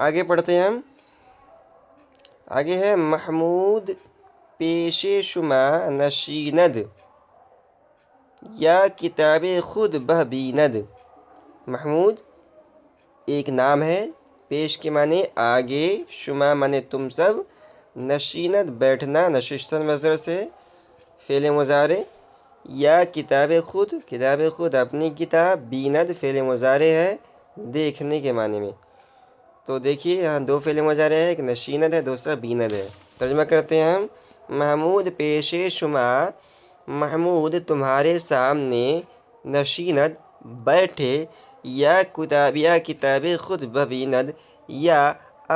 آگے پڑھتے ہیں ہم. آگے ہے محمود پیش شما نشیند یا کتاب خود بہ بیند. محمود ایک نام ہے، پیش کے معنی آگے، شما معنی تم سب، نشیند بیٹھنا، نشستن مصدر سے فعل مضارع، یا کتاب خود، کتاب خود اپنی کتاب، بیند فعل مضارع ہے دیکھنے کے معنی میں. تو دیکھیے یہاں دو فعل مضارع ہے، ایک نشیند ہے دوسرا بیند ہے. ترجمہ کرتے ہیں ہم. محمود پیش شما، محمود تمہارے سامنے، نشیند بیٹھے، یا کتاب خود ببیند یا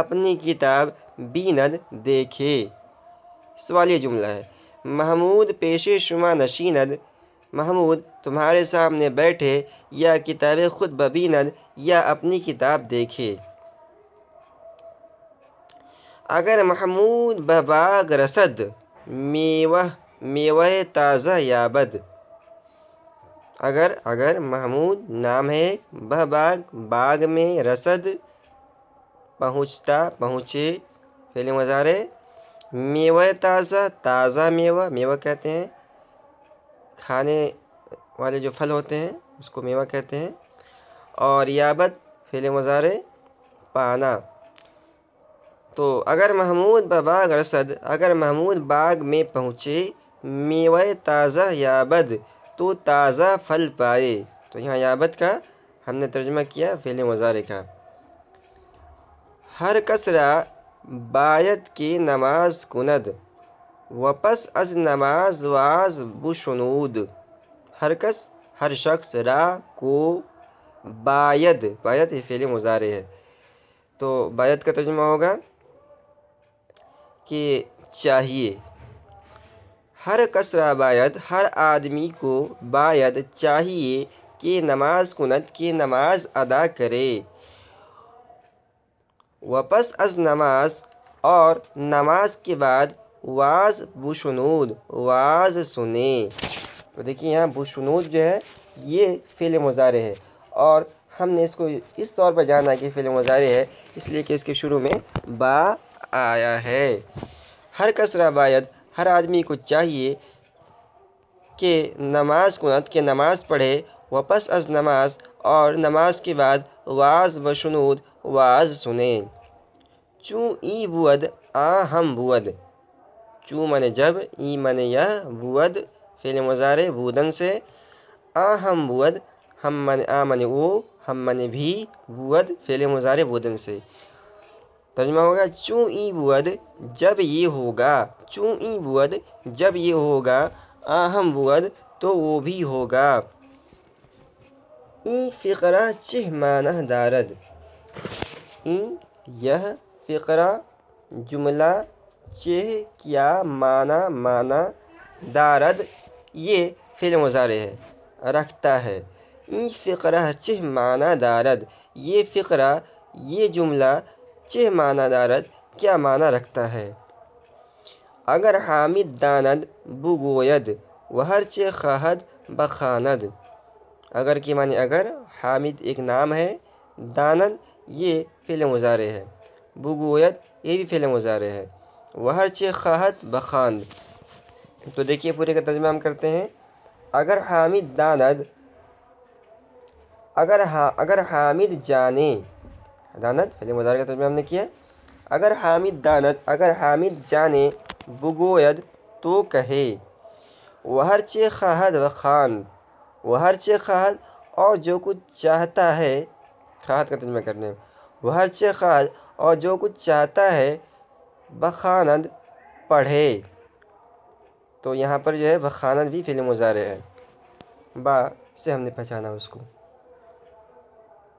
اپنی کتاب بیند دیکھے. سوالیہ جملہ ہے. محمود پیش شما نشیند، محمود تمہارے سامنے بیٹھے، یا کتاب خود ببیند یا اپنی کتاب دیکھے. اگر محمود بباغ رسد، میوہ تازہ یابد. اگر محمود نام ہے، بباغ باغ میں، رسد پہنچتا پہنچے فعل مضارع، میوہ تازہ تازہ میوہ کہتے ہیں، کھانے والے جو پھل ہوتے ہیں اس کو میوہ کہتے ہیں، اور یابد فعل مضارع پانا. تو اگر محمود بباغ رسد، اگر محمود باغ میں پہنچے، میوہ تازہ یابد تو تازہ پھل پائے. تو یہاں یابد کا ہم نے ترجمہ کیا فعل مضارع کا. ہر کس را باید کی نماز کند و پس از نماز واز بشنود. ہر کس ہر شخص، را کو، باید یہ فعل مضارع ہے. تو باید کا ترجمہ ہوگا کہ چاہیے. ہر کس را باید ہر آدمی کو، باید چاہیے کہ نماز کند کی نماز ادا کرے، وپس از نماز اور نماز کے بعد، واز بشنود واز سنے. تو دیکھیے یہاں بشنود جو ہے یہ فعل مضارع ہے، اور ہم نے اس کو اس طور پر جانا کہ فعل مضارع ہے اس لیے کہ اس کے شروع میں با آیا ہے. ہر کس را باید ہر آدمی کو چاہیے کہ نماز کند کہ نماز پڑھے، وپس از نماز اور نماز کے بعد، واز بشنود واز سنے. چوں ای بود آ ہم بود. چوں مانے جب، ای مانے یہ، بود فعل مضارع بودن سے، آ ہم بود ہم مانے آ مانے وہ، ہم مانے بھی، بود فعل مضارع بودن سے. ترجمہ ہوگا چوں ای بود جب یہ ہوگا، چوں ای بود جب یہ ہوگا، آ ہم بود تو وہ بھی ہوگا. این فقرہ چہ معنی دارد. این یہ فقرہ جملہ، چہ کیا، معنی دارد یہ فعل مضارع ہے رکھتا ہے. این فقرہ چہ معنی دارد، یہ فقرہ یہ جملہ، چہ معنی دارد کیا معنی رکھتا ہے. اگر حامد داند بگوید و ہرچہ خواہد بخواند. اگر کے معنی اگر، حامد ایک نام ہے، داند یہ فعل مضارع ہے، بگوید یہ بھی فعل مضارع ہے، و ہرچہ خواہد بخواند. تو دیکھیے پورے کا ترجمہ ہم کرتے ہیں. اگر حامد داند، اگر حامد جانے، داند فعل مضارع کا ترجمہ ہم نے کیا. اگر حامد داند، اگر حامد جانے، بگوید تو کہے، وہ ہرچہ خواہد بخواند، وہ ہرچہ خواہد اور جو کچھ چاہتا ہے، خواہد کا ترجمہ کرنے، وہ ہرچہ خواہد اور جو کچھ چاہتا ہے، بخواند پڑھے. تو یہاں پر جو ہے بخواند بھی فعل مضارع ہے، با سے ہم نے پہچانا اس کو.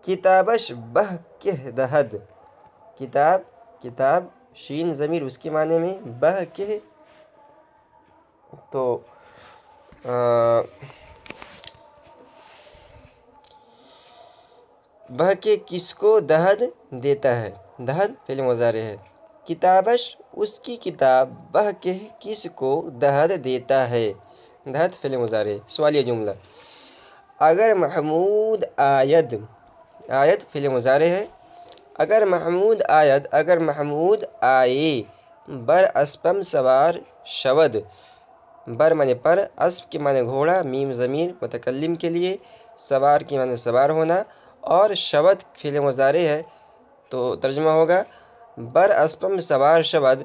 کتابش بہ کہ دہد. کتاب شین ضمیر اس کے معنی میں، بہ کہ تو بہ کہ کس کو دہد دیتا ہے، دہد فعل مضارع ہے. کتابش اس کی کتاب، بہ کہ کس کو دہد دیتا ہے، دہد فعل مضارع. سوالیہ جملہ. اگر محمود آید، آید فعل مضارع ہے، اگر محمود آید، اگر محمود آئے، بر اسپم سوار شود، بر معنی پر، اسب کے معنی گھوڑا، میم ضمیر متکلم کے لیے، سوار کے معنی سوار ہونا، اور شود فعل مضارع ہے تو ترجمہ ہوگا بر اسپم سوار شود،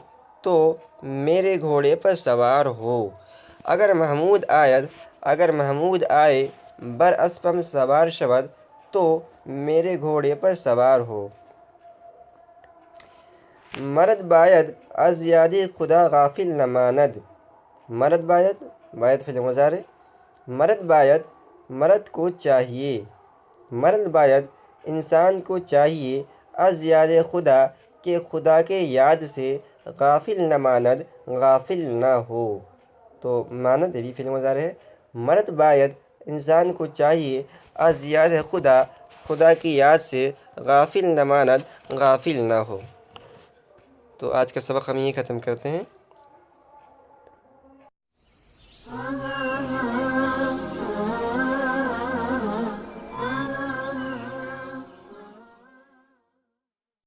تو میرے گھوڑے پر سوار ہو۔ اگر محمود آید، اگر محمود آئے، بر اسپم سوار شود، تو میرے گھوڑے پر سوار ہو۔ مرد باید از یاد خدا غافل نہ ماند، مرد باید، باید فعل مضارع، مرد باید مرد کو چاہیے، مرد باید انسان کو چاہیے، از یاد خدا کہ خدا کے یاد سے، غافل نہ ماند غافل نہ ہو، تو ماند یہ بھی فعل مضارع ہے۔ مرد باید انسان کو چاہیے از یاد خدا، خدا کی یاد سے، غافل نہ ماند غافل نہ ہو۔ تو آج کا سبق ہم یہیں ختم کرتے ہیں۔